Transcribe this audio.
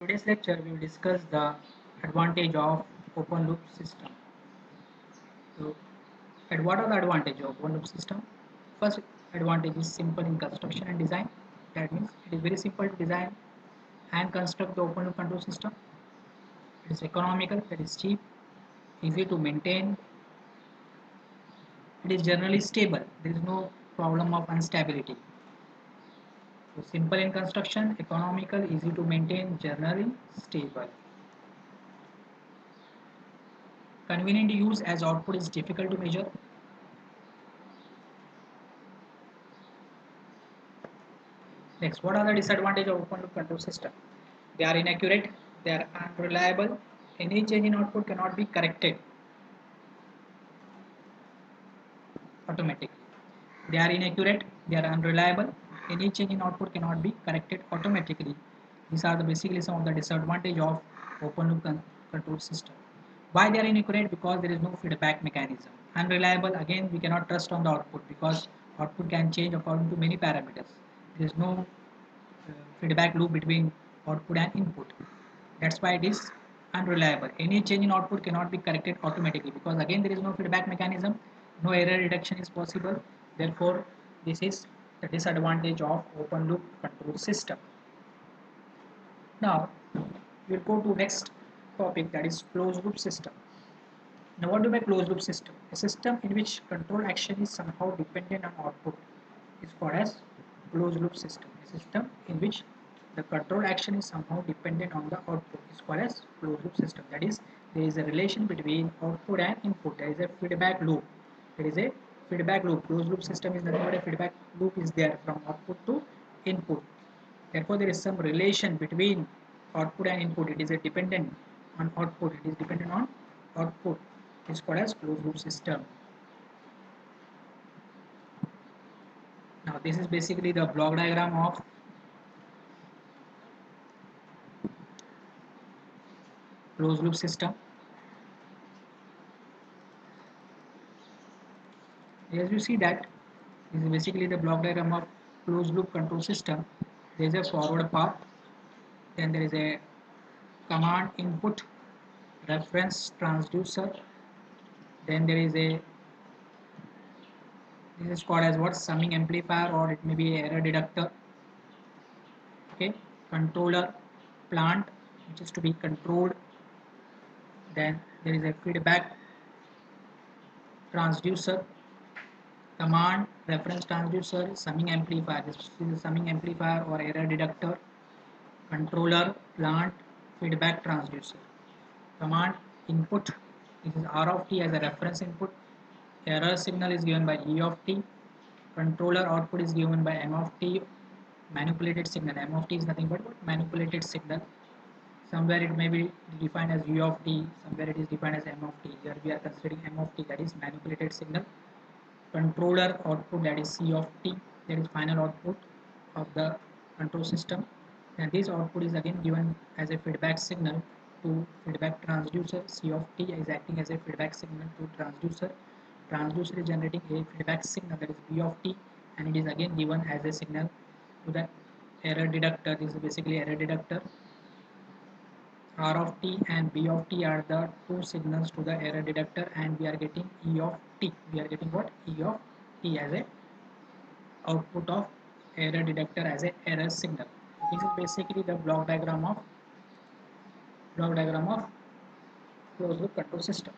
Today's lecture we will discuss the advantage of open loop system. So, and what are the advantage of open loop system? First advantage is simple in construction and design. That means it is very simple to design and construct the open loop control system. It is economical, that is cheap, easy to maintain. It is generally stable. There is no problem of instability. So simple in construction, economical, easy to maintain, generally stable. Convenient to use as output is difficult to measure. Next, what are the disadvantages of open loop control system? They are inaccurate, they are unreliable, any change in output cannot be corrected automatically. They are inaccurate, they are unreliable, any change in output cannot be corrected automatically. These are the basically some of the disadvantage of open loop control system. Why they are inaccurate? Because there is no feedback mechanism. Unreliable, again we cannot trust on the output because output can change according to many parameters. There is no feedback loop between output and input. That's why it is unreliable. Any change in output cannot be corrected automatically because again there is no feedback mechanism, no error reduction is possible. Therefore, this is the disadvantage of open loop control system. Now, we'll go to next topic, that is closed loop system. Now, what do we closed loop system? A system in which control action is somehow dependent on output is called as closed loop system. A system in which the control action is somehow dependent on the output is called as closed loop system. That is, there is a relation between output and input. There is a feedback loop. There is a feedback loop. Closed loop system is nothing but a feedback loop is there from output to input. Therefore, there is some relation between output and input. It is a dependent on output. It is dependent on output. It is called as closed loop system. Now, this is basically the block diagram of closed loop system. As you see that this is basically the block diagram of closed loop control system. There is a forward path, then there is a command input, reference transducer, then there is a, this is called as what, summing amplifier, or it may be error deductor. Okay, controller, plant which is to be controlled, then there is a feedback transducer, command reference transducer, summing amplifier. This is the summing amplifier or error deductor, controller, plant, feedback transducer. Command input, this is R of t as a reference input. Error signal is given by E of t. Controller output is given by M of t. Manipulated signal, M of t is nothing but manipulated signal. Somewhere it may be defined as U of t, somewhere it is defined as M of t. Here we are considering M of t, that is manipulated signal. Controller output, that is C of t, that is final output of the control system. And this output is again given as a feedback signal to feedback transducer. C of t is acting as a feedback signal to transducer. Transducer is generating a feedback signal, that is B of t, and it is again given as a signal to the error deductor. This is basically error deductor. R of t and B of t are the two signals to the error deductor, and we are getting E of t. We are getting what? E of t as a output of error deductor as a error signal. This is basically the block diagram of closed loop control system.